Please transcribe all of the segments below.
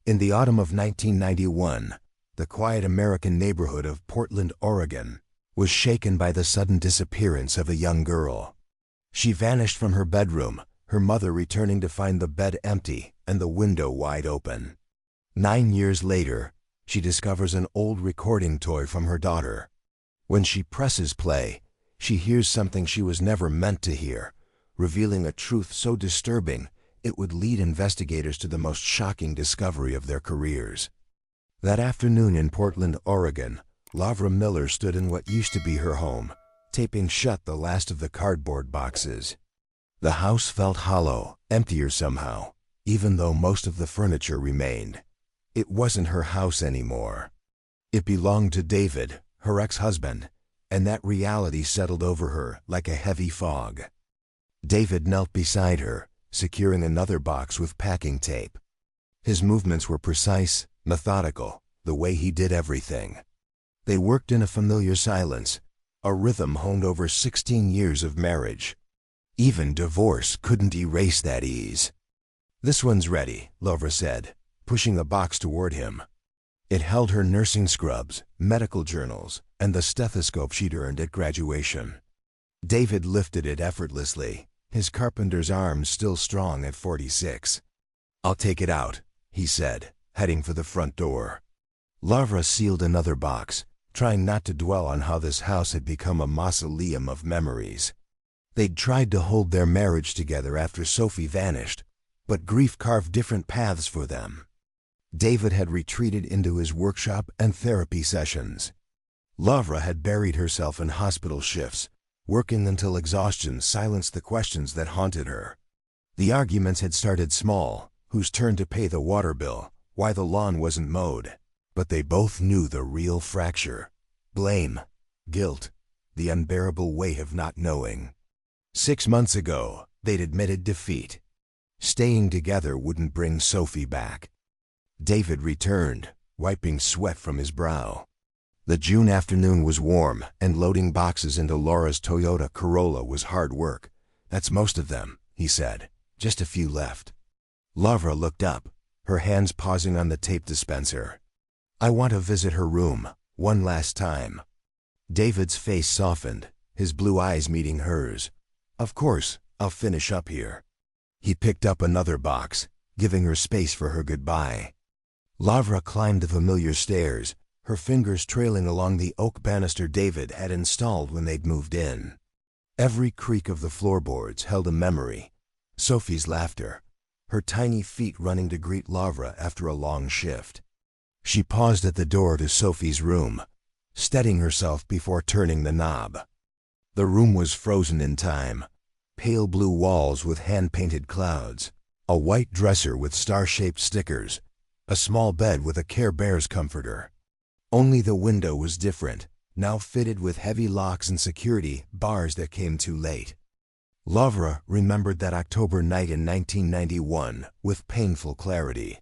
In the autumn of 1991, the quiet American neighborhood of Portland, Oregon, was shaken by the sudden disappearance of a young girl. She vanished from her bedroom, her mother returning to find the bed empty and the window wide open. 9 years later, she discovers an old recording toy from her daughter. When she presses play, she hears something she was never meant to hear, revealing a truth so disturbing it would lead investigators to the most shocking discovery of their careers. That afternoon in Portland, Oregon, Lavra Miller stood in what used to be her home, taping shut the last of the cardboard boxes. The house felt hollow, emptier somehow, even though most of the furniture remained. It wasn't her house anymore. It belonged to David, her ex-husband, and that reality settled over her like a heavy fog. David knelt beside her, securing another box with packing tape. His movements were precise, methodical, the way he did everything. They worked in a familiar silence, a rhythm honed over 16 years of marriage. Even divorce couldn't erase that ease. "This one's ready," Lavra said, pushing a box toward him. It held her nursing scrubs, medical journals, and the stethoscope she'd earned at graduation. David lifted it effortlessly, his carpenter's arms still strong at 46. "I'll take it out," he said, heading for the front door. Lavra sealed another box, trying not to dwell on how this house had become a mausoleum of memories. They'd tried to hold their marriage together after Sophie vanished, but grief carved different paths for them. David had retreated into his workshop and therapy sessions. Lavra had buried herself in hospital shifts, working until exhaustion silenced the questions that haunted her. The arguments had started small: whose turn to pay the water bill, why the lawn wasn't mowed. But they both knew the real fracture: blame, guilt, the unbearable weight of not knowing. 6 months ago, they'd admitted defeat. Staying together wouldn't bring Sophie back. David returned, wiping sweat from his brow. The June afternoon was warm, and loading boxes into Laura's Toyota Corolla was hard work. "That's most of them," he said. "Just a few left." Lavra looked up, her hands pausing on the tape dispenser. "I want to visit her room, one last time." David's face softened, his blue eyes meeting hers. "Of course, I'll finish up here." He picked up another box, giving her space for her goodbye. Lavra climbed the familiar stairs, her fingers trailing along the oak banister David had installed when they'd moved in. Every creak of the floorboards held a memory: Sophie's laughter, her tiny feet running to greet Lavra after a long shift. She paused at the door to Sophie's room, steadying herself before turning the knob. The room was frozen in time: pale blue walls with hand-painted clouds, a white dresser with star-shaped stickers, a small bed with a Care Bears comforter. Only the window was different, now fitted with heavy locks and security bars that came too late. Lavra remembered that October night in 1991 with painful clarity.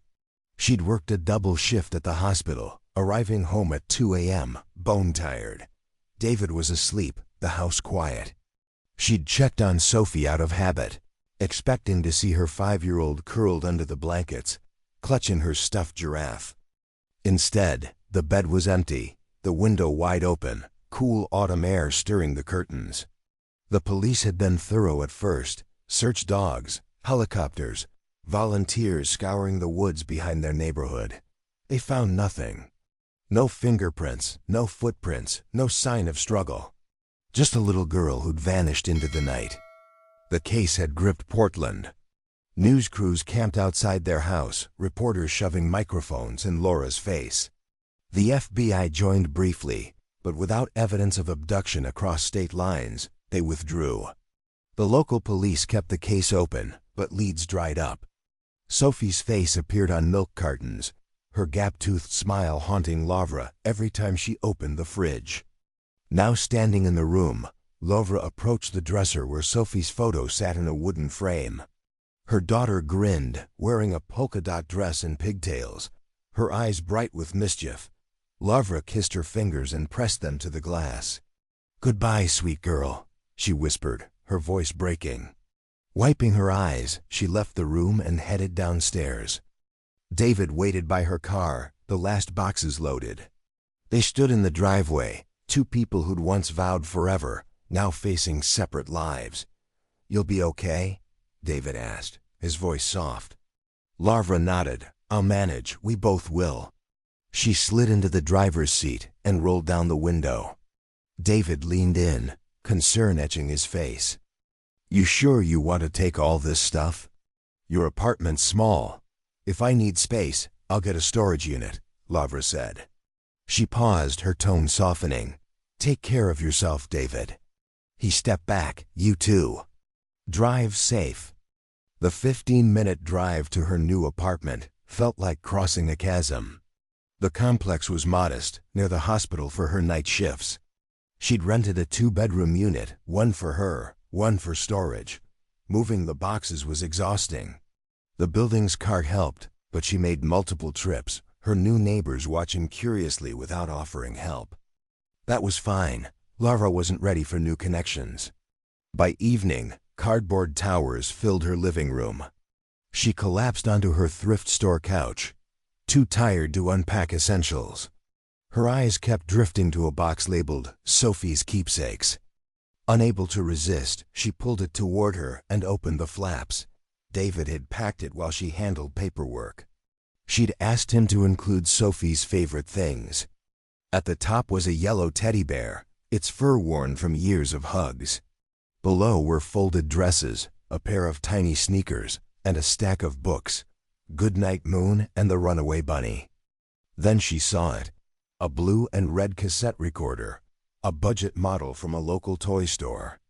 She'd worked a double shift at the hospital, arriving home at 2 a.m., bone-tired. David was asleep, the house quiet. She'd checked on Sophie out of habit, expecting to see her 5-year-old curled under the blankets, clutching her stuffed giraffe. Instead, the bed was empty, the window wide open, cool autumn air stirring the curtains. The police had been thorough at first: search dogs, helicopters, volunteers scouring the woods behind their neighborhood. They found nothing. No fingerprints, no footprints, no sign of struggle. Just a little girl who'd vanished into the night. The case had gripped Portland. News crews camped outside their house, reporters shoving microphones in Laura's face. The FBI joined briefly, but without evidence of abduction across state lines, they withdrew. The local police kept the case open, but leads dried up. Sophie's face appeared on milk cartons, her gap-toothed smile haunting Lavra every time she opened the fridge. Now standing in the room, Lavra approached the dresser where Sophie's photo sat in a wooden frame. Her daughter grinned, wearing a polka-dot dress and pigtails, her eyes bright with mischief. Lavra kissed her fingers and pressed them to the glass. "Goodbye, sweet girl," she whispered, her voice breaking. Wiping her eyes, she left the room and headed downstairs. David waited by her car, the last boxes loaded. They stood in the driveway, two people who'd once vowed forever, now facing separate lives. "You'll be okay?" David asked, his voice soft. Lavra nodded. "I'll manage, we both will." She slid into the driver's seat and rolled down the window. David leaned in, concern etching his face. "You sure you want to take all this stuff? Your apartment's small. If I need space, I'll get a storage unit," Lavra said. She paused, her tone softening. "Take care of yourself, David." He stepped back. "You too. Drive safe." The 15-minute drive to her new apartment felt like crossing a chasm. The complex was modest, near the hospital for her night shifts. She'd rented a 2-bedroom unit, one for her, one for storage. Moving the boxes was exhausting. The building's cart helped, but she made multiple trips, her new neighbors watching curiously without offering help. That was fine. Lavra wasn't ready for new connections. By evening, cardboard towers filled her living room. She collapsed onto her thrift store couch, too tired to unpack essentials. Her eyes kept drifting to a box labeled Sophie's Keepsakes. Unable to resist, she pulled it toward her and opened the flaps. David had packed it while she handled paperwork. She'd asked him to include Sophie's favorite things. At the top was a yellow teddy bear, its fur worn from years of hugs. Below were folded dresses, a pair of tiny sneakers, and a stack of books, Goodnight Moon and the Runaway Bunny. Then she saw it, a blue and red cassette recorder, a budget model from a local toy store.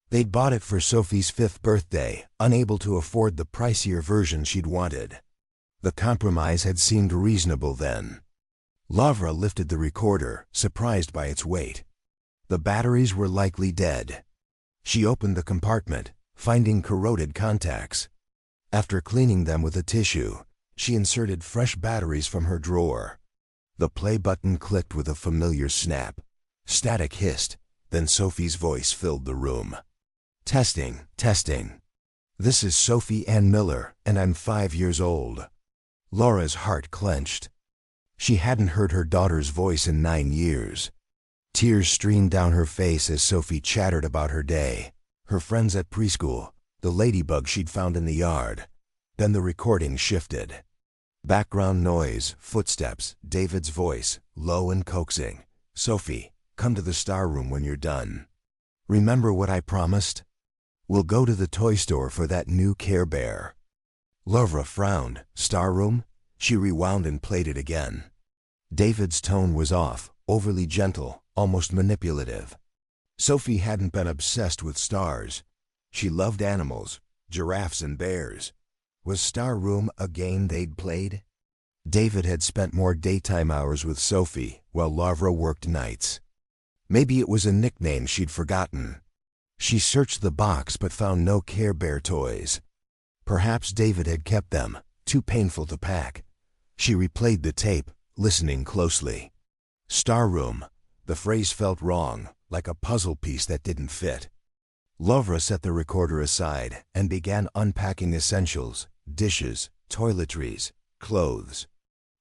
They'd bought it for Sophie's 5th birthday, unable to afford the pricier version she'd wanted. The compromise had seemed reasonable then. Lavra lifted the recorder, surprised by its weight. The batteries were likely dead. She opened the compartment, finding corroded contacts. After cleaning them with a tissue, she inserted fresh batteries from her drawer. The play button clicked with a familiar snap. Static hissed, then Sophie's voice filled the room. "Testing, testing. This is Sophie Ann Miller, and I'm 5 years old." Laura's heart clenched. She hadn't heard her daughter's voice in 9 years. Tears streamed down her face as Sophie chattered about her day, her friends at preschool, the ladybug she'd found in the yard. Then the recording shifted. Background noise, footsteps, David's voice, low and coaxing. "Sophie, come to the star room when you're done. Remember what I promised? We'll go to the toy store for that new Care Bear." Lavra frowned. "Star room?" She rewound and played it again. David's tone was off, overly gentle, almost manipulative. Sophie hadn't been obsessed with stars. She loved animals, giraffes and bears. Was Star Room a game they'd played? David had spent more daytime hours with Sophie, while Lavra worked nights. Maybe it was a nickname she'd forgotten. She searched the box but found no Care Bear toys. Perhaps David had kept them, too painful to pack. She replayed the tape, listening closely. Star Room. The phrase felt wrong, like a puzzle piece that didn't fit. Lavra set the recorder aside and began unpacking essentials, dishes, toiletries, clothes.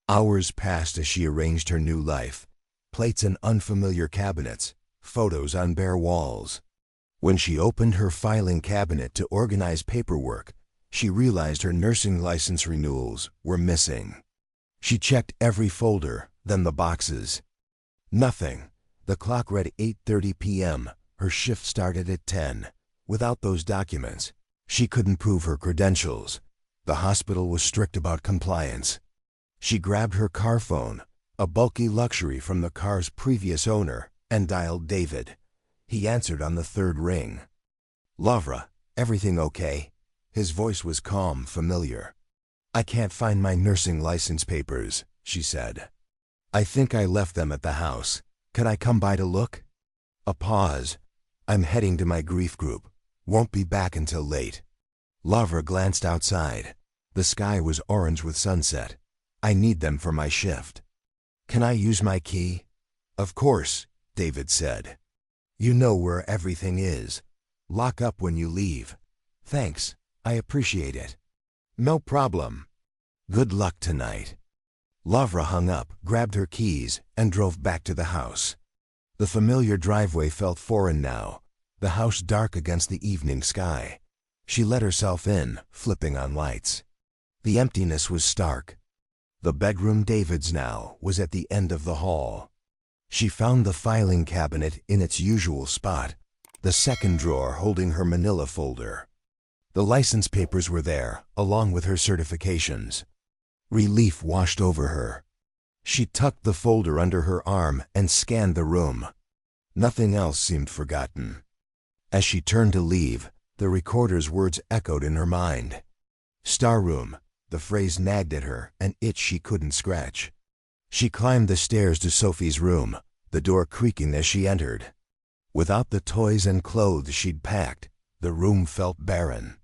Hours passed as she arranged her new life. Plates in unfamiliar cabinets, photos on bare walls. When she opened her filing cabinet to organize paperwork, she realized her nursing license renewals were missing. She checked every folder, then the boxes. Nothing. The clock read 8:30 p.m. Her shift started at 10. Without those documents, she couldn't prove her credentials. The hospital was strict about compliance. She grabbed her car phone, a bulky luxury from the car's previous owner, and dialed David. He answered on the 3rd ring. "Lavra, everything okay?" His voice was calm, familiar. "I can't find my nursing license papers," she said. "I think I left them at the house. Can I come by to look?" A pause. "I'm heading to my grief group. Won't be back until late." Lavra glanced outside. The sky was orange with sunset. "I need them for my shift." "Can I use my key?" "Of course," David said. "You know where everything is. Lock up when you leave." "Thanks. I appreciate it." "No problem." Good luck tonight. Lavra hung up, grabbed her keys, and drove back to the house. The familiar driveway felt foreign now, the house dark against the evening sky. She let herself in, flipping on lights. The emptiness was stark. The bedroom, David's now, was at the end of the hall. She found the filing cabinet in its usual spot, the second drawer holding her manila folder. The license papers were there, along with her certifications. Relief washed over her. She tucked the folder under her arm and scanned the room. Nothing else seemed forgotten. As she turned to leave, the recorder's words echoed in her mind. Star room. The phrase nagged at her, an itch she couldn't scratch. She climbed the stairs to Sophie's room, the door creaking as she entered. Without the toys and clothes she'd packed, the room felt barren.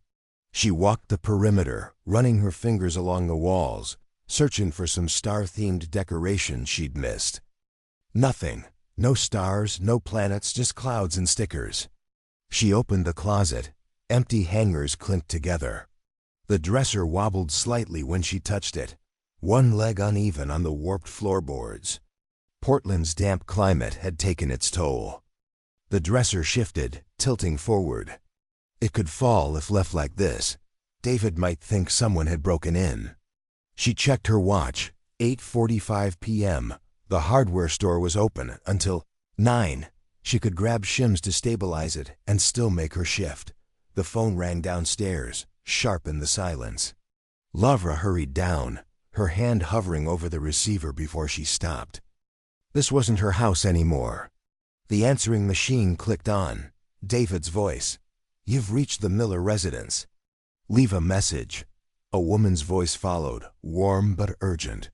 She walked the perimeter, running her fingers along the walls, searching for some star-themed decoration she'd missed. Nothing. No stars, no planets, just clouds and stickers. She opened the closet. Empty hangers clinked together. The dresser wobbled slightly when she touched it, one leg uneven on the warped floorboards. Portland's damp climate had taken its toll. The dresser shifted, tilting forward. It could fall if left like this. David might think someone had broken in. She checked her watch. 8:45 p.m. The hardware store was open until 9. She could grab shims to stabilize it and still make her shift. The phone rang downstairs, sharp in the silence. Lavra hurried down, her hand hovering over the receiver before she stopped. This wasn't her house anymore. The answering machine clicked on. David's voice. "You've reached the Miller residence. Leave a message." A woman's voice followed, warm but urgent.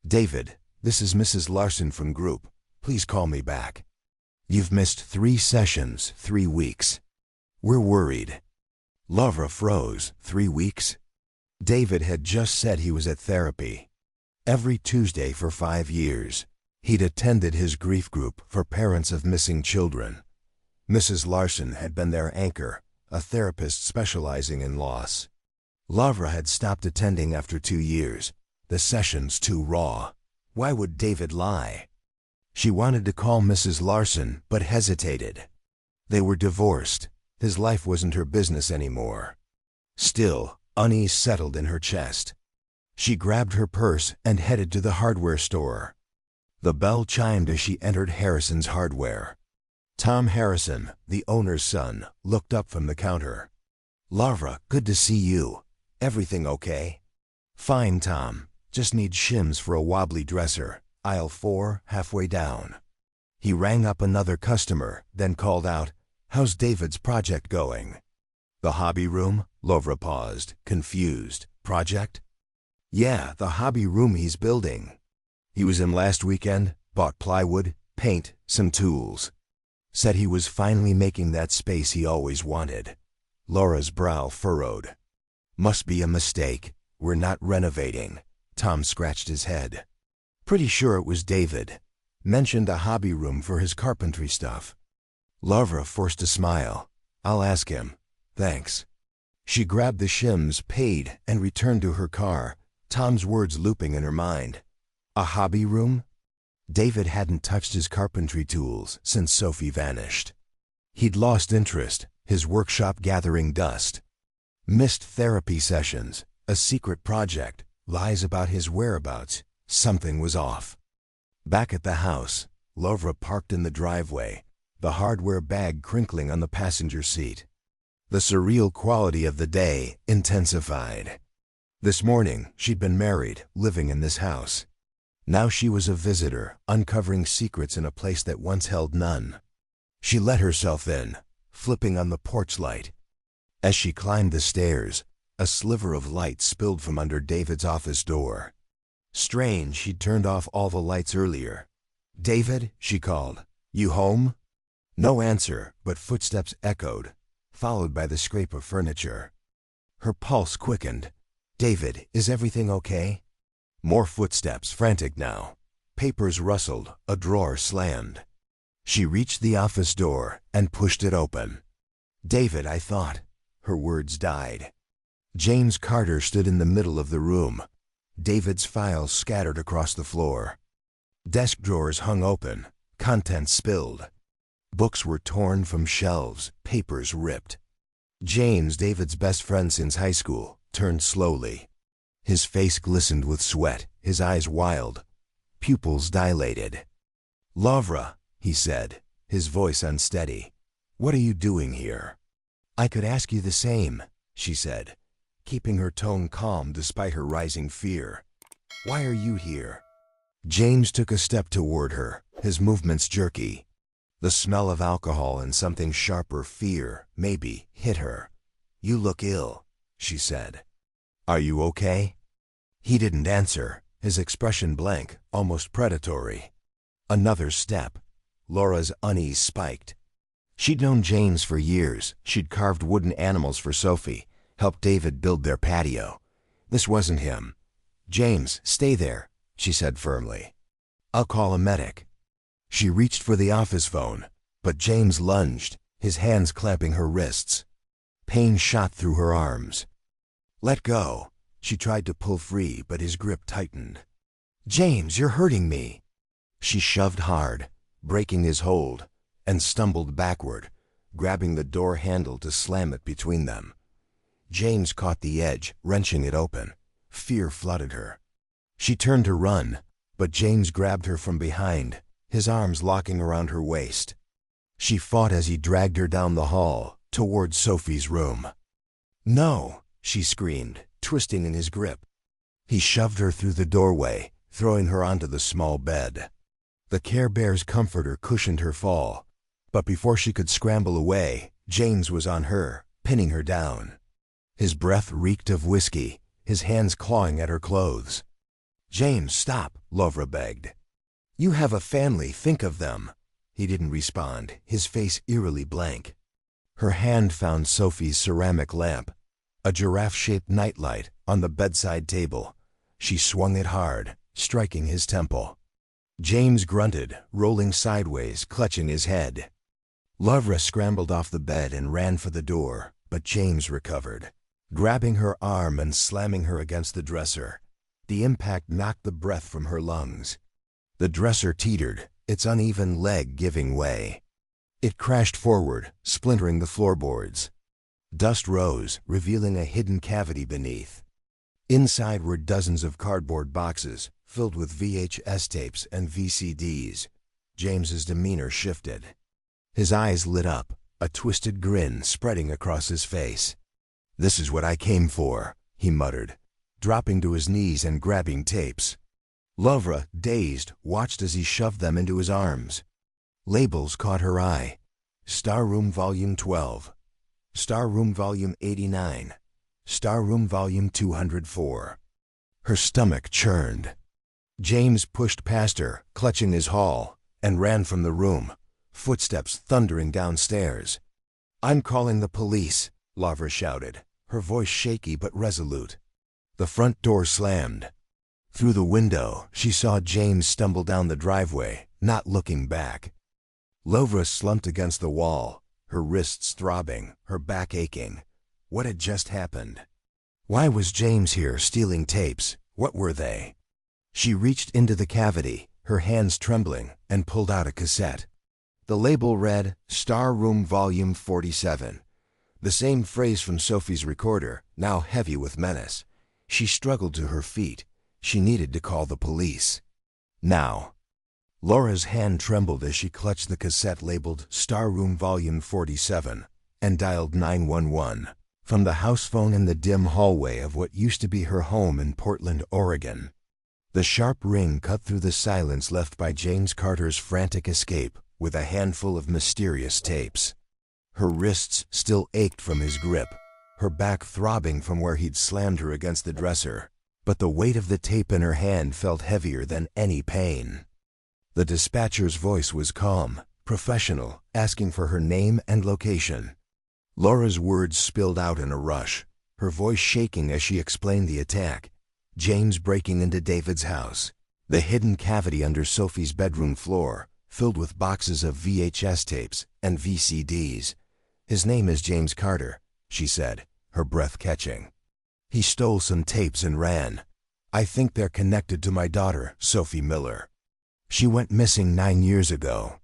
"David, this is Mrs. Larson from Group. Please call me back. You've missed 3 sessions, 3 weeks. We're worried." Lavra froze. 3 weeks? David had just said he was at therapy. Every Tuesday for 5 years. He'd attended his grief group for parents of missing children. Mrs. Larson had been their anchor, a therapist specializing in loss. Lavra had stopped attending after 2 years. The sessions too raw. Why would David lie? She wanted to call Mrs. Larson, but hesitated. They were divorced. His life wasn't her business anymore. Still, unease settled in her chest. She grabbed her purse and headed to the hardware store. The bell chimed as she entered Harrison's Hardware. Tom Harrison, the owner's son, looked up from the counter. "Lavra, good to see you. Everything okay?" "Fine, Tom. Just need shims for a wobbly dresser. Aisle 4, halfway down." He rang up another customer, then called out, "How's David's project going?" "The hobby room?" Lavra paused, confused. "Project?" "Yeah, the hobby room he's building. He was in last weekend, bought plywood, paint, some tools. Said he was finally making that space he always wanted." Laura's brow furrowed. "Must be a mistake. We're not renovating." Tom scratched his head. Pretty sure it was David. Mentioned a hobby room for his carpentry stuff. Lavra forced a smile. "I'll ask him. Thanks." She grabbed the shims, paid, and returned to her car, Tom's words looping in her mind. A hobby room? David hadn't touched his carpentry tools since Sophie vanished. He'd lost interest, his workshop gathering dust. Missed therapy sessions, a secret project, lies about his whereabouts. Something was off. Back at the house, Lavra parked in the driveway, the hardware bag crinkling on the passenger seat. The surreal quality of the day intensified. This morning, she'd been married, living in this house. Now she was a visitor, uncovering secrets in a place that once held none. She let herself in, flipping on the porch light. As she climbed the stairs, a sliver of light spilled from under David's office door. Strange, she'd turned off all the lights earlier. "David," she called. "You home?" No answer, but footsteps echoed, followed by the scrape of furniture. Her pulse quickened. "David, is everything okay?" More footsteps, frantic now. Papers rustled, a drawer slammed. She reached the office door and pushed it open. "David, I thought." Her words died. James Carter stood in the middle of the room. David's files scattered across the floor. Desk drawers hung open, contents spilled. Books were torn from shelves, papers ripped. James, David's best friend since high school, turned slowly. His face glistened with sweat, his eyes wild, pupils dilated. "Lavra," he said, his voice unsteady. "What are you doing here?" "I could ask you the same," she said, keeping her tone calm despite her rising fear. "Why are you here?" James took a step toward her, his movements jerky. The smell of alcohol and something sharper, fear, maybe, hit her. "You look ill," she said. "Are you okay?" He didn't answer, his expression blank, almost predatory. Another step. Laura's unease spiked. She'd known James for years. She'd carved wooden animals for Sophie, helped David build their patio. This wasn't him. "James, stay there," she said firmly. "I'll call a medic." She reached for the office phone, but James lunged, his hands clamping her wrists. Pain shot through her arms. "Let go." She tried to pull free, but his grip tightened. "James, you're hurting me." She shoved hard, breaking his hold, and stumbled backward, grabbing the door handle to slam it between them. James caught the edge, wrenching it open. Fear flooded her. She turned to run, but James grabbed her from behind, his arms locking around her waist. She fought as he dragged her down the hall, toward Sophie's room. "No!" she screamed, twisting in his grip. He shoved her through the doorway, throwing her onto the small bed. The Care Bear's comforter cushioned her fall, but before she could scramble away, James was on her, pinning her down. His breath reeked of whiskey, his hands clawing at her clothes. "James, stop," Lavra begged. "You have a family, think of them." He didn't respond, his face eerily blank. Her hand found Sophie's ceramic lamp, a giraffe-shaped nightlight, on the bedside table. She swung it hard, striking his temple. James grunted, rolling sideways, clutching his head. Lavra scrambled off the bed and ran for the door, but James recovered, grabbing her arm and slamming her against the dresser. The impact knocked the breath from her lungs. The dresser teetered, its uneven leg giving way. It crashed forward, splintering the floorboards. Dust rose, revealing a hidden cavity beneath. Inside were dozens of cardboard boxes, filled with VHS tapes and VCDs. James's demeanor shifted. His eyes lit up, a twisted grin spreading across his face. "This is what I came for," he muttered, dropping to his knees and grabbing tapes. Lavra, dazed, watched as he shoved them into his arms. Labels caught her eye. Star Room Volume 12. Star Room Volume 89. Star Room Volume 204. Her stomach churned. James pushed past her, clutching his haul, and ran from the room, footsteps thundering downstairs. "I'm calling the police," Lavra shouted, her voice shaky but resolute. The front door slammed. Through the window, she saw James stumble down the driveway, not looking back. Lavra slumped against the wall, her wrists throbbing, her back aching. What had just happened? Why was James here stealing tapes? What were they? She reached into the cavity, her hands trembling, and pulled out a cassette. The label read, "Star Room Volume 47. The same phrase from Sophie's recorder, now heavy with menace. She struggled to her feet. She needed to call the police. Now. Laura's hand trembled as she clutched the cassette labeled Star Room Volume 47 and dialed 911 from the house phone in the dim hallway of what used to be her home in Portland, Oregon. The sharp ring cut through the silence left by James Carter's frantic escape with a handful of mysterious tapes. Her wrists still ached from his grip, her back throbbing from where he'd slammed her against the dresser, but the weight of the tape in her hand felt heavier than any pain. The dispatcher's voice was calm, professional, asking for her name and location. Laura's words spilled out in a rush, her voice shaking as she explained the attack. James breaking into David's house, the hidden cavity under Sophie's bedroom floor, filled with boxes of VHS tapes and VCDs. "His name is James Carter," she said, her breath catching. "He stole some tapes and ran. I think they're connected to my daughter, Sophie Miller. She went missing 9 years ago."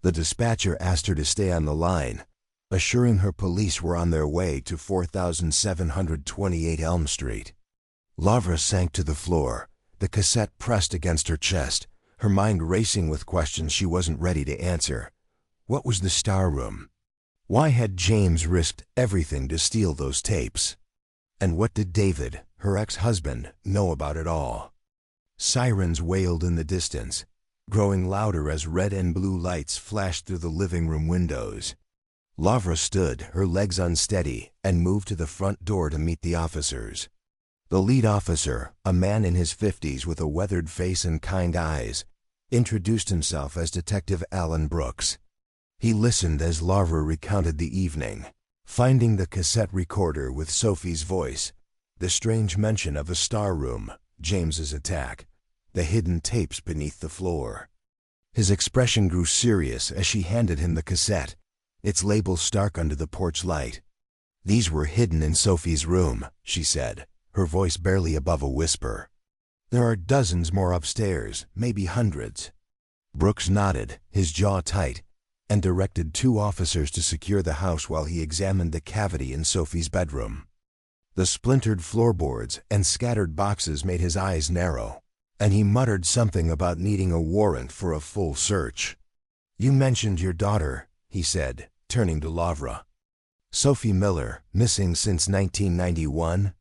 The dispatcher asked her to stay on the line, assuring her police were on their way to 4728 Elm Street. Lavra sank to the floor, the cassette pressed against her chest, her mind racing with questions she wasn't ready to answer. What was the Star Room? Why had James risked everything to steal those tapes? And what did David, her ex-husband, know about it all? Sirens wailed in the distance, growing louder as red and blue lights flashed through the living room windows. Lavra stood, her legs unsteady, and moved to the front door to meet the officers. The lead officer, a man in his 50s with a weathered face and kind eyes, introduced himself as Detective Alan Brooks. He listened as Lavra recounted the evening, finding the cassette recorder with Sophie's voice, the strange mention of a Star Room, James's attack, the hidden tapes beneath the floor. His expression grew serious as she handed him the cassette, its label stark under the porch light. "These were hidden in Sophie's room," she said, her voice barely above a whisper. "There are dozens more upstairs, maybe hundreds." Brooks nodded, his jaw tight, and directed 2 officers to secure the house while he examined the cavity in Sophie's bedroom. The splintered floorboards and scattered boxes made his eyes narrow, and he muttered something about needing a warrant for a full search. "You mentioned your daughter," he said, turning to Lavra. "Sophie Miller, missing since 1991?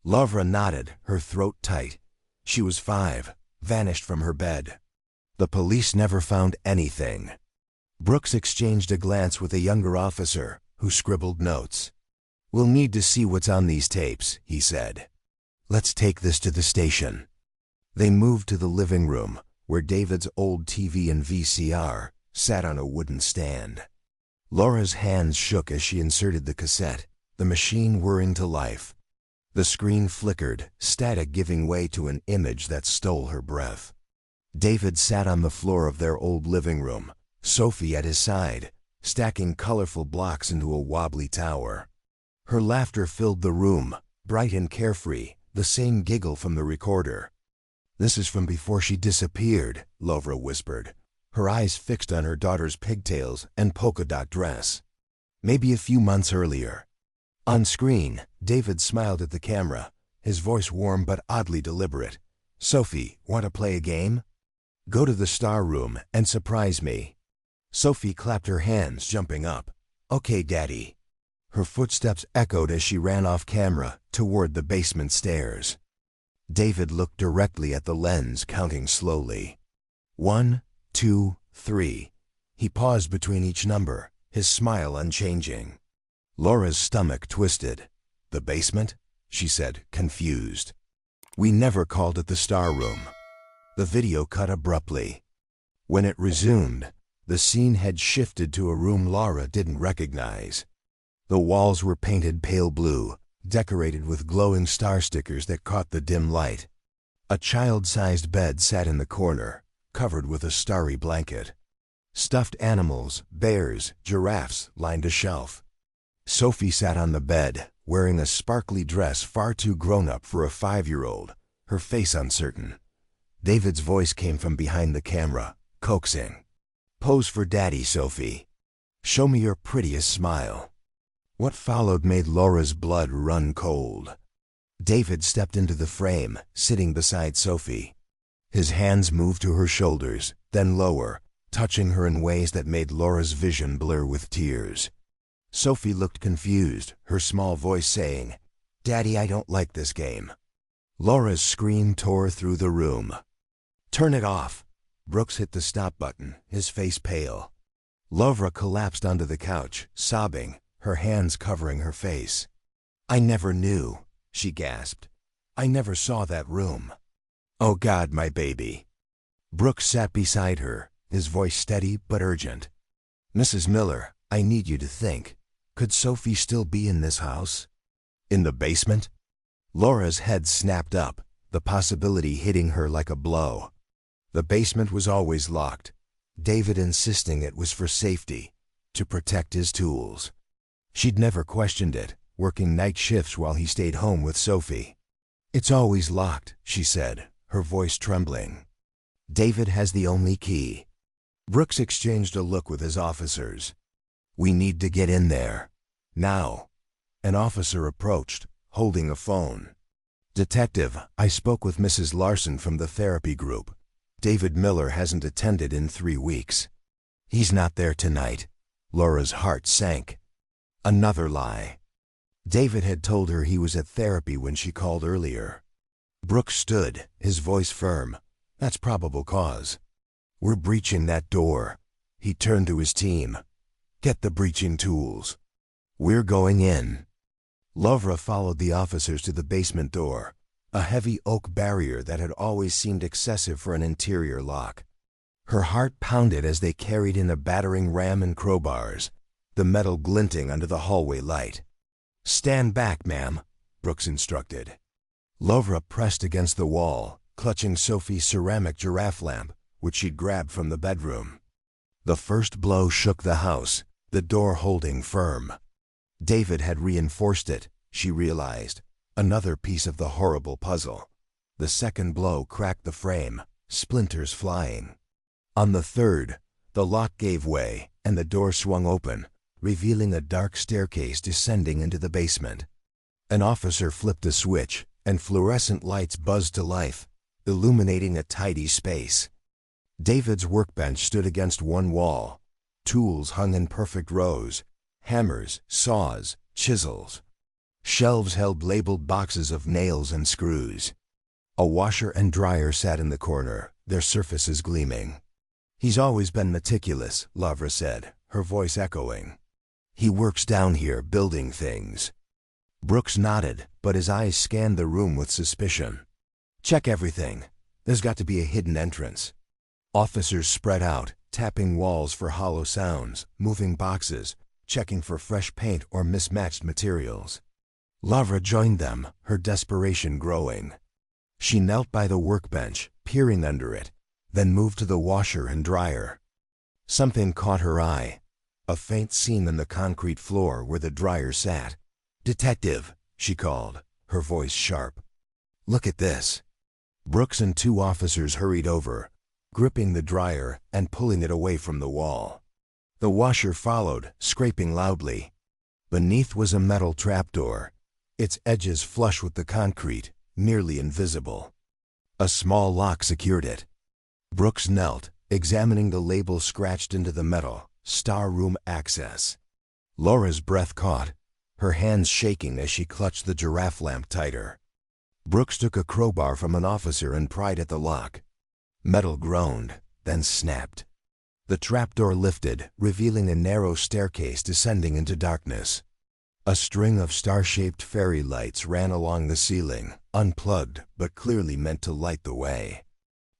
Lavra nodded, her throat tight. "She was 5, vanished from her bed. The police never found anything." Brooks exchanged a glance with a younger officer, who scribbled notes. "We'll need to see what's on these tapes," he said. "Let's take this to the station." They moved to the living room, where David's old TV and VCR sat on a wooden stand. Laura's hands shook as she inserted the cassette, the machine whirring to life. The screen flickered, static giving way to an image that stole her breath. David sat on the floor of their old living room, Sophie at his side, stacking colorful blocks into a wobbly tower. Her laughter filled the room, bright and carefree, the same giggle from the recorder. "This is from before she disappeared," Lavra whispered, her eyes fixed on her daughter's pigtails and polka-dot dress. "Maybe a few months earlier." On screen, David smiled at the camera, his voice warm but oddly deliberate. "Sophie, want to play a game? Go to the Star Room and surprise me." Sophie clapped her hands, jumping up. "Okay, Daddy." Her footsteps echoed as she ran off camera toward the basement stairs. David looked directly at the lens, counting slowly. 1, 2, 3. He paused between each number, his smile unchanging. Laura's stomach twisted. "The basement?" she said, confused. "We never called it the Star Room." The video cut abruptly. When it resumed, the scene had shifted to a room Laura didn't recognize. The walls were painted pale blue, decorated with glowing star stickers that caught the dim light. A child-sized bed sat in the corner, covered with a starry blanket. Stuffed animals, bears, giraffes lined a shelf. Sophie sat on the bed, wearing a sparkly dress far too grown-up for a 5-year-old, her face uncertain. David's voice came from behind the camera, coaxing. "Pose for Daddy, Sophie. Show me your prettiest smile." What followed made Laura's blood run cold. David stepped into the frame, sitting beside Sophie. His hands moved to her shoulders, then lower, touching her in ways that made Laura's vision blur with tears. Sophie looked confused, her small voice saying, "Daddy, I don't like this game." Laura's scream tore through the room. "Turn it off." Brooks hit the stop button, his face pale. Lavra collapsed onto the couch, sobbing, her hands covering her face. "I never knew," she gasped. "I never saw that room." "Oh God, my baby." Brooks sat beside her, his voice steady but urgent. "Mrs. Miller, I need you to think. Could Sophie still be in this house? In the basement?" Laura's head snapped up, the possibility hitting her like a blow. The basement was always locked, David insisting it was for safety, to protect his tools. She'd never questioned it, working night shifts while he stayed home with Sophie. "It's always locked," she said, her voice trembling. "David has the only key." Brooks exchanged a look with his officers. "We need to get in there. Now." An officer approached, holding a phone. "Detective, I spoke with Mrs. Larson from the therapy group. David Miller hasn't attended in 3 weeks. He's not there tonight." Laura's heart sank. Another lie. David had told her he was at therapy when she called earlier. Brooks stood, his voice firm. "That's probable cause. We're breaching that door." He turned to his team. "Get the breaching tools. We're going in." Laura followed the officers to the basement door, a heavy oak barrier that had always seemed excessive for an interior lock. Her heart pounded as they carried in a battering ram and crowbars, the metal glinting under the hallway light. "Stand back, ma'am," Brooks instructed. Laura pressed against the wall, clutching Sophie's ceramic giraffe lamp, which she'd grabbed from the bedroom. The first blow shook the house, the door holding firm. David had reinforced it, she realized, another piece of the horrible puzzle. The second blow cracked the frame, splinters flying. On the third, the lock gave way and the door swung open, revealing a dark staircase descending into the basement. An officer flipped a switch, and fluorescent lights buzzed to life, illuminating a tidy space. David's workbench stood against one wall. Tools hung in perfect rows: hammers, saws, chisels. Shelves held labeled boxes of nails and screws. A washer and dryer sat in the corner, their surfaces gleaming. "He's always been meticulous," Laura said, her voice echoing. "He works down here building things." Brooks nodded, but his eyes scanned the room with suspicion. "Check everything. There's got to be a hidden entrance." Officers spread out, tapping walls for hollow sounds, moving boxes, checking for fresh paint or mismatched materials. Laura joined them, her desperation growing. She knelt by the workbench, peering under it, then moved to the washer and dryer. Something caught her eye, a faint seam in the concrete floor where the dryer sat. "Detective," she called, her voice sharp. "Look at this." Brooks and 2 officers hurried over, gripping the dryer and pulling it away from the wall. The washer followed, scraping loudly. Beneath was a metal trapdoor, its edges flush with the concrete, nearly invisible. A small lock secured it. Brooks knelt, examining the label scratched into the metal: "Star Room Access." Laura's breath caught, her hands shaking as she clutched the giraffe lamp tighter. Brooks took a crowbar from an officer and pried at the lock. Metal groaned, then snapped. The trapdoor lifted, revealing a narrow staircase descending into darkness. A string of star-shaped fairy lights ran along the ceiling, unplugged but clearly meant to light the way.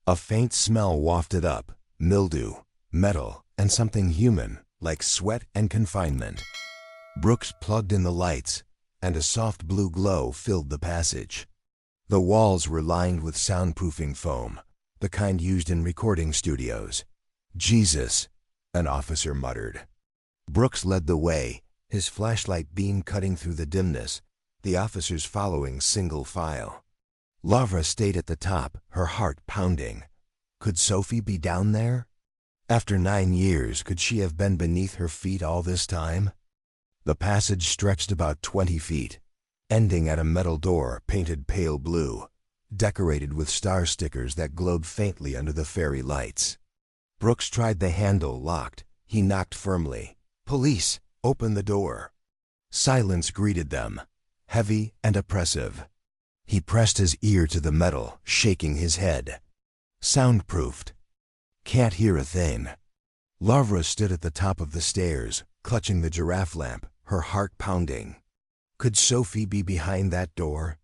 A faint smell wafted up: mildew, metal, and something human, like sweat and confinement. Brooks plugged in the lights, and a soft blue glow filled the passage. The walls were lined with soundproofing foam, the kind used in recording studios. "Jesus," an officer muttered. Brooks led the way, his flashlight beam cutting through the dimness, the officers following single file. Laura stayed at the top, her heart pounding. Could Sophie be down there? After 9 years, could she have been beneath her feet all this time? The passage stretched about 20 feet, ending at a metal door painted pale blue, decorated with star stickers that glowed faintly under the fairy lights. Brooks tried the handle, locked. He knocked firmly. "Police, open the door." Silence greeted them, heavy and oppressive. He pressed his ear to the metal, shaking his head. "Soundproofed. Can't hear a thing." Laura stood at the top of the stairs, clutching the giraffe lamp, her heart pounding. Could Sophie be behind that door?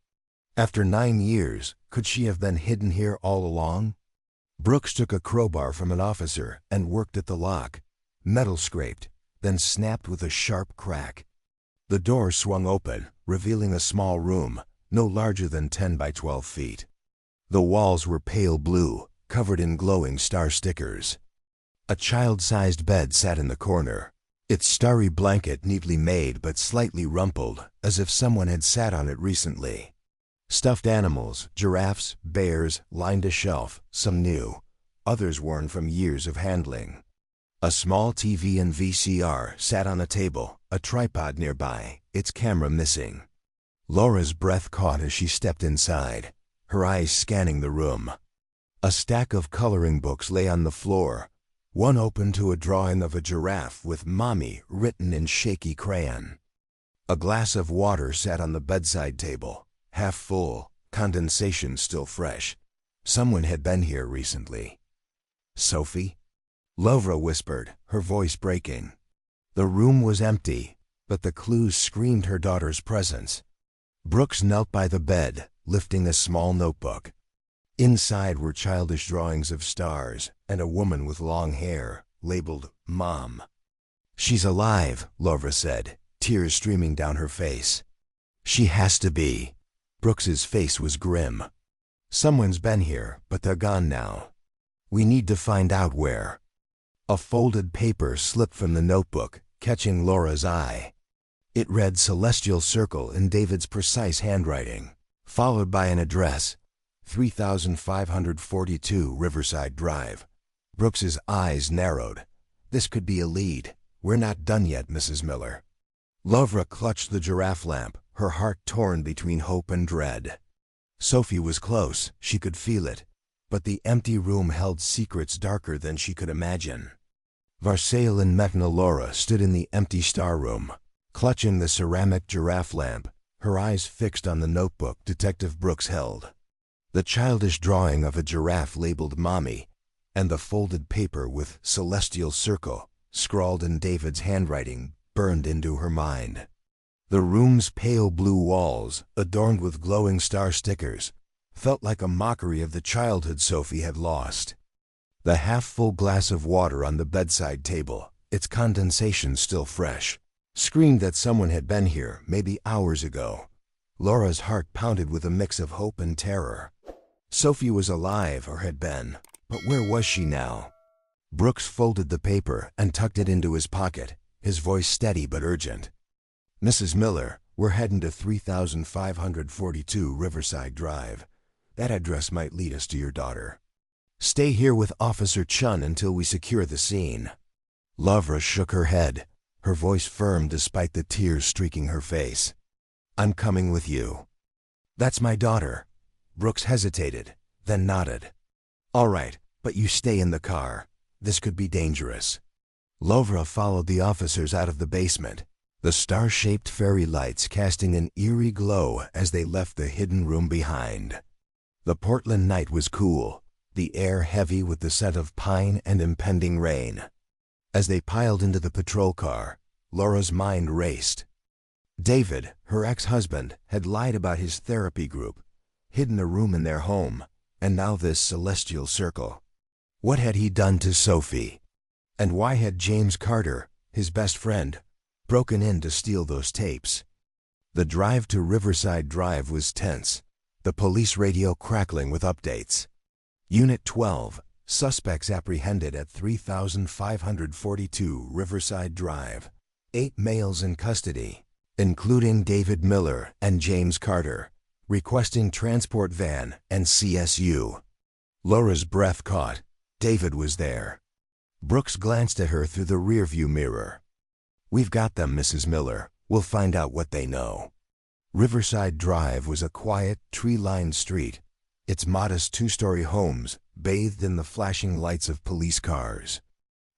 After 9 years, could she have been hidden here all along? Brooks took a crowbar from an officer and worked at the lock. Metal scraped, then snapped with a sharp crack. The door swung open, revealing a small room, no larger than 10 by 12 feet. The walls were pale blue, covered in glowing star stickers. A child-sized bed sat in the corner, its starry blanket neatly made but slightly rumpled, as if someone had sat on it recently. Stuffed animals, giraffes, bears, lined a shelf, some new, others worn from years of handling. A small TV and VCR sat on a table, a tripod nearby, its camera missing. Laura's breath caught as she stepped inside, her eyes scanning the room. A stack of coloring books lay on the floor, one open to a drawing of a giraffe with "Mommy" written in shaky crayon. A glass of water sat on the bedside table, half full, condensation still fresh. Someone had been here recently. "Sophie?" Laura whispered, her voice breaking. The room was empty, but the clues screamed her daughter's presence. Brooks knelt by the bed, lifting a small notebook. Inside were childish drawings of stars and a woman with long hair, labeled "Mom." "She's alive," Laura said, tears streaming down her face. "She has to be." Brooks's face was grim. "Someone's been here, but they're gone now. We need to find out where." A folded paper slipped from the notebook, catching Laura's eye. It read "Celestial Circle" in David's precise handwriting, followed by an address, 3542 Riverside Drive. Brooks's eyes narrowed. This could be a lead. "We're not done yet, Mrs. Miller." Laura clutched the giraffe lamp, her heart torn between hope and dread. Sophie was close, she could feel it, but the empty room held secrets darker than she could imagine. Varsail and Mechna Laura stood in the empty star room, clutching the ceramic giraffe lamp, her eyes fixed on the notebook Detective Brooks held. The childish drawing of a giraffe labeled "Mommy" and the folded paper with "Celestial Circle" scrawled in David's handwriting burned into her mind. The room's pale blue walls, adorned with glowing star stickers, felt like a mockery of the childhood Sophie had lost. The half-full glass of water on the bedside table, its condensation still fresh, screamed that someone had been here, maybe hours ago. Laura's heart pounded with a mix of hope and terror. Sophie was alive, or had been, but where was she now? Brooks folded the paper and tucked it into his pocket, his voice steady but urgent. "Mrs. Miller, we're heading to 3542 Riverside Drive. That address might lead us to your daughter. Stay here with Officer Chun until we secure the scene." Laura shook her head, her voice firm despite the tears streaking her face. "I'm coming with you." "That's my daughter." Brooks hesitated, then nodded. "All right, but you stay in the car. This could be dangerous." Laura followed the officers out of the basement, the star-shaped fairy lights casting an eerie glow as they left the hidden room behind. The Portland night was cool, the air heavy with the scent of pine and impending rain. As they piled into the patrol car, Laura's mind raced. David, her ex-husband, had lied about his therapy group, hidden a room in their home, and now this celestial circle. What had he done to Sophie? And why had James Carter, his best friend, broken in to steal those tapes? The drive to Riverside Drive was tense, the police radio crackling with updates. Unit 12, suspects apprehended at 3542 Riverside Drive. 8 males in custody, including David Miller and James Carter, requesting transport van and CSU. Laura's breath caught. David was there. Brooks glanced at her through the rearview mirror. "We've got them, Mrs. Miller. We'll find out what they know." Riverside Drive was a quiet, tree-lined street, its modest 2-story homes bathed in the flashing lights of police cars.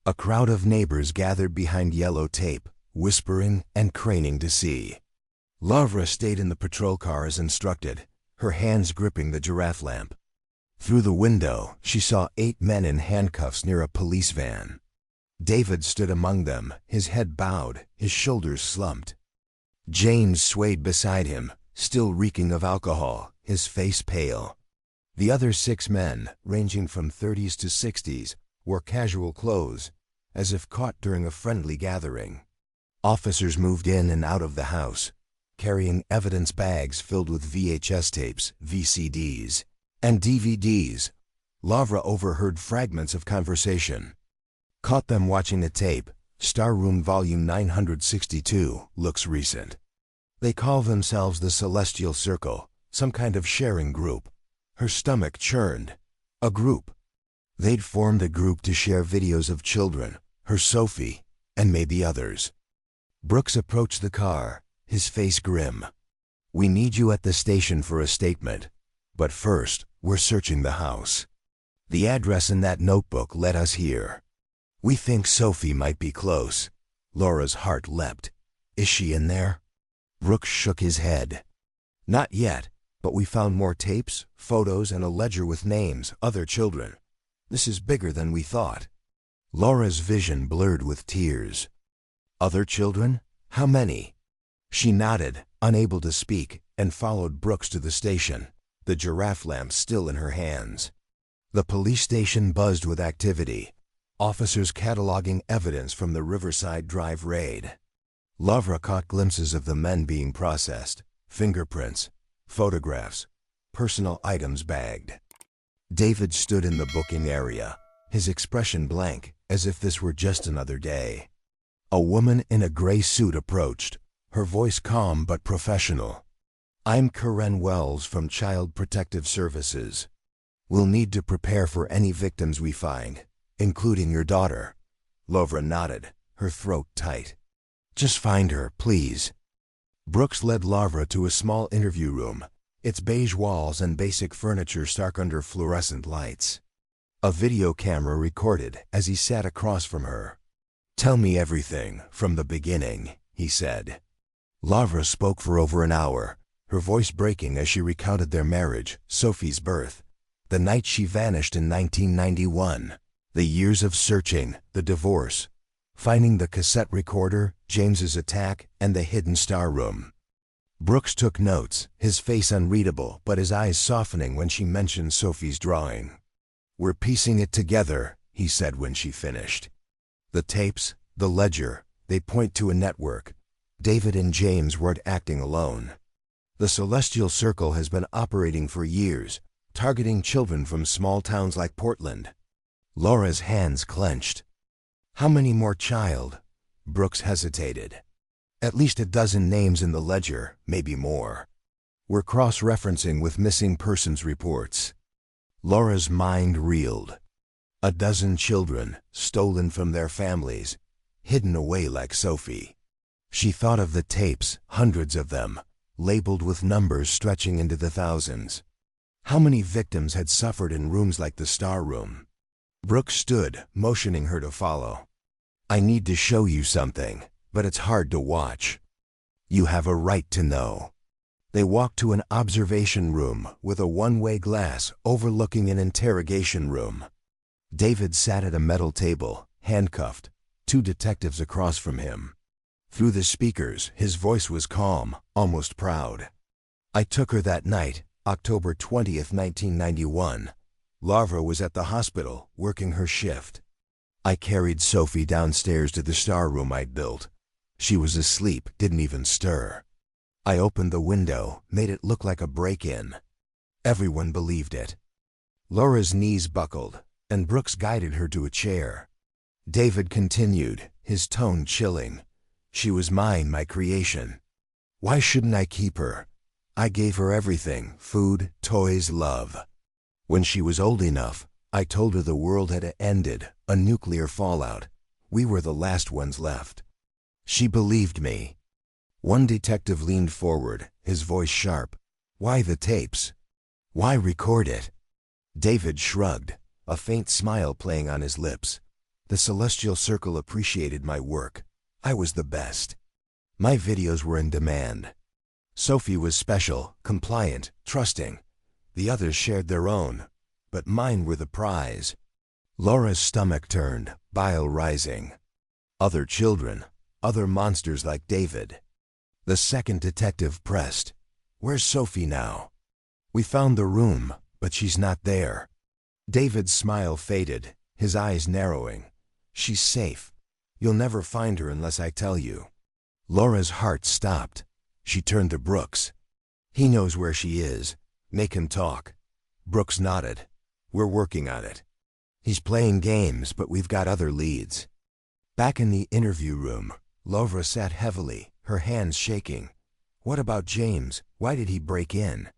A crowd of neighbors gathered behind yellow tape, whispering and craning to see. Laura stayed in the patrol car as instructed, her hands gripping the giraffe lamp. Through the window, she saw 8 men in handcuffs near a police van. David stood among them, his head bowed, his shoulders slumped. James swayed beside him, still reeking of alcohol, his face pale. The other 6 men, ranging from 30s to 60s, wore casual clothes, as if caught during a friendly gathering. Officers moved in and out of the house, carrying evidence bags filled with VHS tapes, VCDs, and DVDs. Laura overheard fragments of conversation. "Caught them watching a tape. Star Room Volume 962, looks recent. They call themselves the Celestial Circle, Some kind of sharing group. Her stomach churned. A group. They'd formed a group to share videos of children, her Sophie, and maybe others. Brooks approached the car, his face grim. "We need you at the station for a statement. But first, we're searching the house. The address in that notebook led us here. We think Sophie might be close." Laura's heart leapt. "Is she in there?" Brooks shook his head. "Not yet, but we found more tapes, photos, and a ledger with names, other children. This is bigger than we thought." Laura's vision blurred with tears. "Other children? How many?" She nodded, unable to speak, and followed Brooks to the station, the giraffe lamp still in her hands. The police station buzzed with activity, officers cataloging evidence from the Riverside Drive raid. Lavra caught glimpses of the men being processed, fingerprints, photographs, personal items bagged. David stood in the booking area, his expression blank, as if this were just another day. A woman in a gray suit approached, her voice calm but professional. "I'm Karen Wells from Child Protective Services. We'll need to prepare for any victims we find, including your daughter." Lavra nodded, her throat tight. "Just find her, please." Brooks led Lavra to a small interview room, its beige walls and basic furniture stark under fluorescent lights. A video camera recorded as he sat across from her. "Tell me everything, from the beginning," he said. Lavra spoke for over an hour, her voice breaking as she recounted their marriage, Sophie's birth, the night she vanished in 1991, the years of searching, the divorce, finding the cassette recorder, James's attack, and the hidden star room. Brooks took notes, his face unreadable but his eyes softening when she mentioned Sophie's drawing. "We're piecing it together," he said when she finished. "The tapes, the ledger, they point to a network. David and James weren't acting alone. The Celestial Circle has been operating for years, targeting children from small towns like Portland." Laura's hands clenched. "How many more child?" Brooks hesitated. "At least a dozen names in the ledger, maybe more. We're cross-referencing with missing persons reports." Laura's mind reeled. A dozen children, stolen from their families, hidden away like Sophie. She thought of the tapes, hundreds of them, labeled with numbers stretching into the thousands. How many victims had suffered in rooms like the Star Room? Brooks stood, motioning her to follow. "I need to show you something, but it's hard to watch. You have a right to know." They walked to an observation room with a one-way glass overlooking an interrogation room. David sat at a metal table, handcuffed, two detectives across from him. Through the speakers, his voice was calm, almost proud. "I took her that night, October 20th, 1991. Lavra was at the hospital, working her shift. I carried Sophie downstairs to the star room I'd built. She was asleep, didn't even stir. I opened the window, made it look like a break-in. Everyone believed it." Laura's knees buckled, and Brooks guided her to a chair. David continued, his tone chilling. "She was mine, my creation. Why shouldn't I keep her? I gave her everything, food, toys, love. When she was old enough, I told her the world had ended, a nuclear fallout. We were the last ones left. She believed me." One detective leaned forward, his voice sharp. "Why the tapes? Why record it?" David shrugged, a faint smile playing on his lips. "The Celestial Circle appreciated my work. I was the best. My videos were in demand. Sophie was special, compliant, trusting. The others shared their own, but mine were the prize." Laura's stomach turned, bile rising. Other children, other monsters like David. The second detective pressed. "Where's Sophie now?" "We found the room, but she's not there." David's smile faded, his eyes narrowing. "She's safe. You'll never find her unless I tell you." Laura's heart stopped. She turned to Brooks. "He knows where she is. Make him talk." Brooks nodded. "We're working on it. He's playing games, but we've got other leads." Back in the interview room, Lavra sat heavily, her hands shaking. "What about James? Why did he break in?"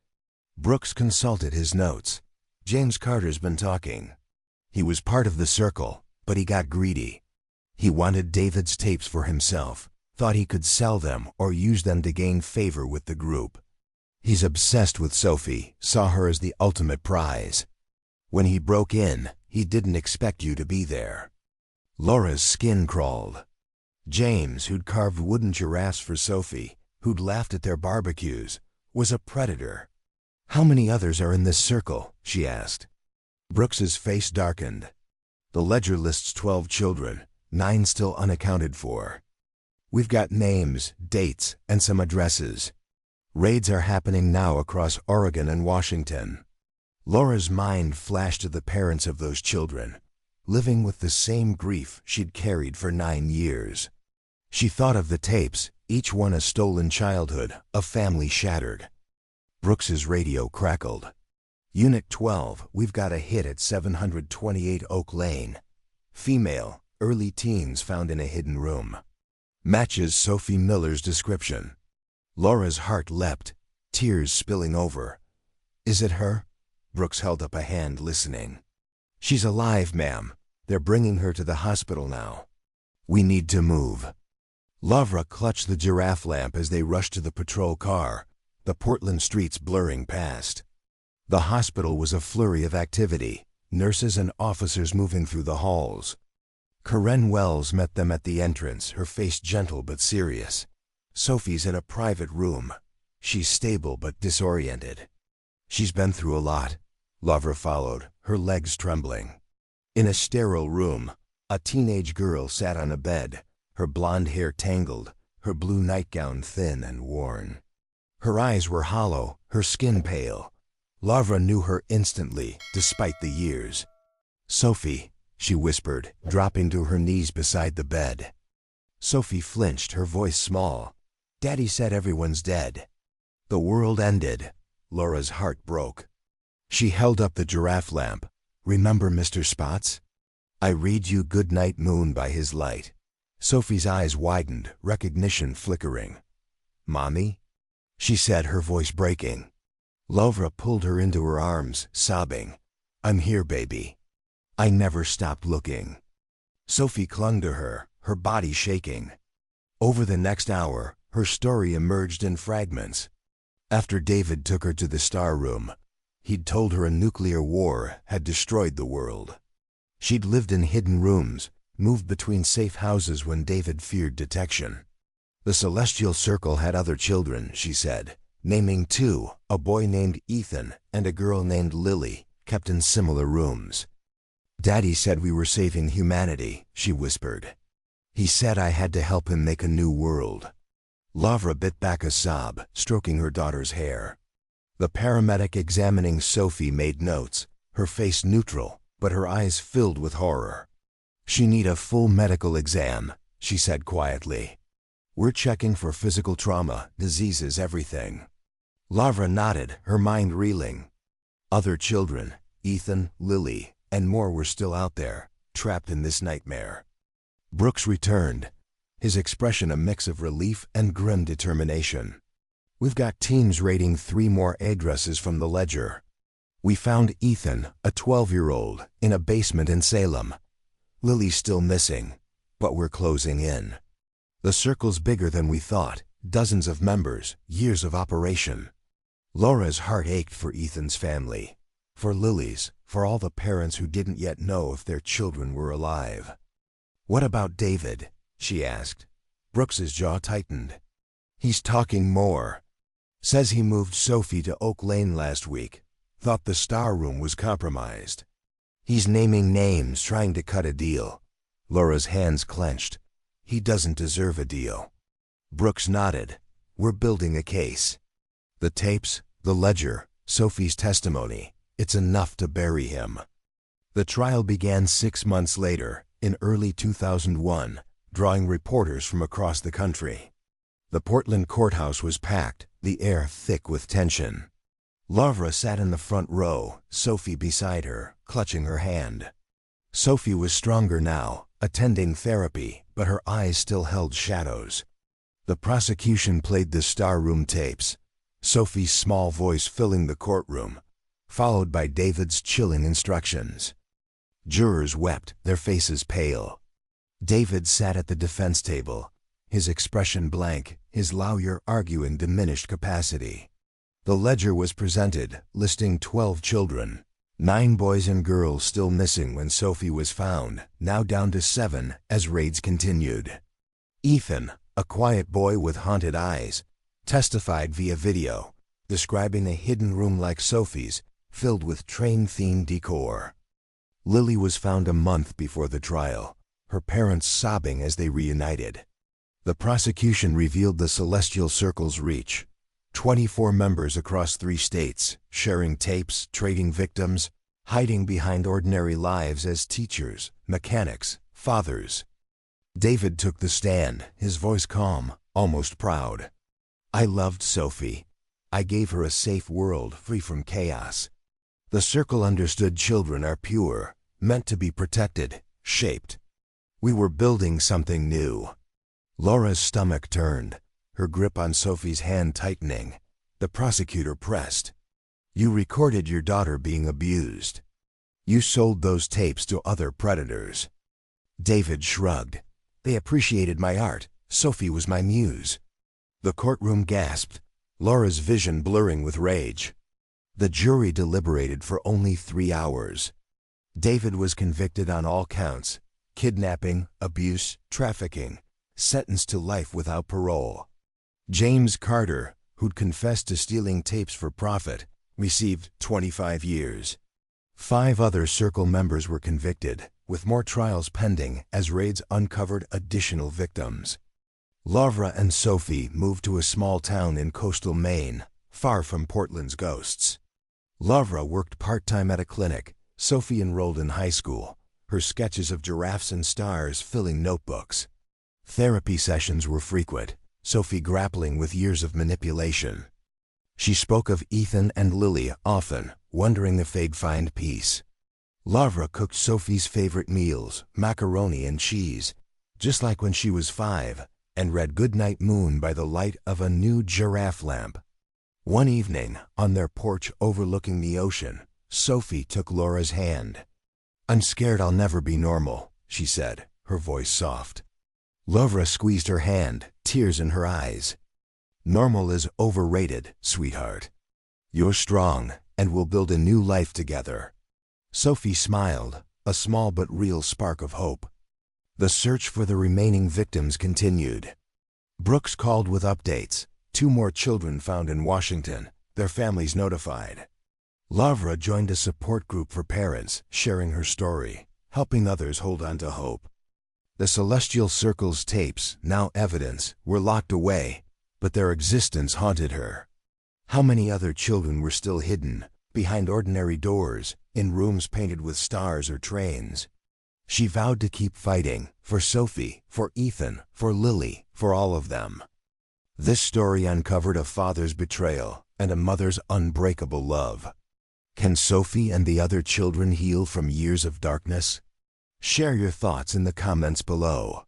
Brooks consulted his notes. James Carter's been talking. He was part of the circle, but he got greedy. He wanted David's tapes for himself, thought he could sell them or use them to gain favor with the group. He's obsessed with Sophie, saw her as the ultimate prize. When he broke in, he didn't expect you to be there. Laura's skin crawled. James, who'd carved wooden giraffes for Sophie, who'd laughed at their barbecues, was a predator. "How many others are in this circle?" she asked. Brooks's face darkened. "The ledger lists 12 children, 9 still unaccounted for. We've got names, dates, and some addresses. Raids are happening now across Oregon and Washington." Laura's mind flashed to the parents of those children, living with the same grief she'd carried for 9 years. She thought of the tapes, each one a stolen childhood, a family shattered. Brooks's radio crackled. "Unit 12, we've got a hit at 728 Oak Lane. Female, early teens found in a hidden room. Matches Sophie Miller's description." Laura's heart leapt, tears spilling over. "Is it her?" Brooks held up a hand, listening. "She's alive, ma'am. They're bringing her to the hospital now. We need to move." Lavra clutched the giraffe lamp as they rushed to the patrol car, the Portland streets blurring past. The hospital was a flurry of activity, nurses and officers moving through the halls. Karen Wells met them at the entrance, her face gentle but serious. "Sophie's in a private room. She's stable but disoriented." "She's been through a lot," Lavra followed, her legs trembling. In a sterile room, a teenage girl sat on a bed, her blonde hair tangled, her blue nightgown thin and worn. Her eyes were hollow, her skin pale. Lavra knew her instantly, despite the years. "Sophie," she whispered, dropping to her knees beside the bed. Sophie flinched, her voice small. "Daddy said everyone's dead." The world ended. Laura's heart broke. She held up the giraffe lamp. "Remember Mr. Spots? I read you Good Night Moon by his light." Sophie's eyes widened, recognition flickering. "Mommy?" she said, her voice breaking. Lavra pulled her into her arms, sobbing. "I'm here, baby. I never stopped looking." Sophie clung to her, her body shaking. Over the next hour, her story emerged in fragments. After David took her to the Star Room, he'd told her a nuclear war had destroyed the world. She'd lived in hidden rooms, moved between safe houses when David feared detection. The Celestial Circle had other children, she said, naming 2, a boy named Ethan and a girl named Lily, kept in similar rooms. "Daddy said we were saving humanity," she whispered. "He said I had to help him make a new world." Lavra bit back a sob, stroking her daughter's hair. The paramedic examining Sophie made notes, her face neutral, but her eyes filled with horror. "She need a full medical exam," she said quietly. "We're checking for physical trauma, diseases, everything." Lavra nodded, her mind reeling. Other children, Ethan, Lily, and more were still out there, trapped in this nightmare. Brooks returned, his expression a mix of relief and grim determination. "We've got teams raiding 3 more addresses from the ledger. We found Ethan, a 12-year-old, in a basement in Salem. Lily's still missing, but we're closing in. The circle's bigger than we thought, dozens of members, years of operation." Laura's heart ached for Ethan's family, for Lily's, for all the parents who didn't yet know if their children were alive. "What about David?" she asked. Brooks's jaw tightened. "He's talking more. Says he moved Sophie to Oak Lane last week. Thought the Star Room was compromised. He's naming names, trying to cut a deal." Laura's hands clenched. "He doesn't deserve a deal." Brooks nodded. "We're building a case. The tapes, the ledger, Sophie's testimony, it's enough to bury him." The trial began 6 months later, in early 2001, drawing reporters from across the country. The Portland courthouse was packed, the air thick with tension. Lavra sat in the front row, Sophie beside her, clutching her hand. Sophie was stronger now, attending therapy, but her eyes still held shadows. The prosecution played the Star Room tapes. Sophie's small voice filling the courtroom, followed by David's chilling instructions. Jurors wept, their faces pale. David sat at the defense table, his expression blank, his lawyer arguing diminished capacity. The ledger was presented, listing 12 children. 9 boys and girls still missing when Sophie was found, now down to 7 as raids continued. Ethan, a quiet boy with haunted eyes, testified via video, describing a hidden room like Sophie's, filled with train-themed decor. Lily was found a month before the trial, her parents sobbing as they reunited. The prosecution revealed the Celestial Circle's reach. 24 members across 3 states, sharing tapes, trading victims, hiding behind ordinary lives as teachers, mechanics, fathers. David took the stand, his voice calm, almost proud. I loved Sophie. I gave her a safe world free from chaos. The circle understood children are pure, meant to be protected, shaped. We were building something new. Laura's stomach turned, her grip on Sophie's hand tightening. The prosecutor pressed. You recorded your daughter being abused. You sold those tapes to other predators. David shrugged. They appreciated my art. Sophie was my muse. The courtroom gasped, Laura's vision blurring with rage. The jury deliberated for only 3 hours. David was convicted on all counts: kidnapping, abuse, trafficking, sentenced to life without parole. James Carter, who'd confessed to stealing tapes for profit, received 25 years. 5 other Circle members were convicted, with more trials pending as raids uncovered additional victims. Laura and Sophie moved to a small town in coastal Maine, far from Portland's ghosts. Laura worked part-time at a clinic. Sophie enrolled in high school, her sketches of giraffes and stars filling notebooks. Therapy sessions were frequent, Sophie grappling with years of manipulation. She spoke of Ethan and Lily often, wondering if they'd find peace. Laura cooked Sophie's favorite meals, macaroni and cheese, just like when she was 5, and read Goodnight Moon by the light of a new giraffe lamp. One evening, on their porch overlooking the ocean, Sophie took Laura's hand. I'm scared I'll never be normal, she said, her voice soft. Laura squeezed her hand, tears in her eyes. Normal is overrated, sweetheart. You're strong, and we'll build a new life together. Sophie smiled, a small but real spark of hope. The search for the remaining victims continued. Brooks called with updates. 2 more children found in Washington, their families notified. Laura joined a support group for parents, sharing her story, helping others hold on to hope. The Celestial Circle's tapes, now evidence, were locked away, but their existence haunted her. How many other children were still hidden, behind ordinary doors, in rooms painted with stars or trains? She vowed to keep fighting, for Sophie, for Ethan, for Lily, for all of them. This story uncovered a father's betrayal and a mother's unbreakable love. Can Sophie and the other children heal from years of darkness? Share your thoughts in the comments below.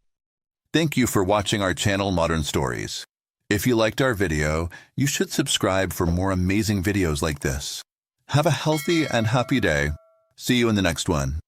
Thank you for watching our channel Modern Stories. If you liked our video, you should subscribe for more amazing videos like this. Have a healthy and happy day. See you in the next one.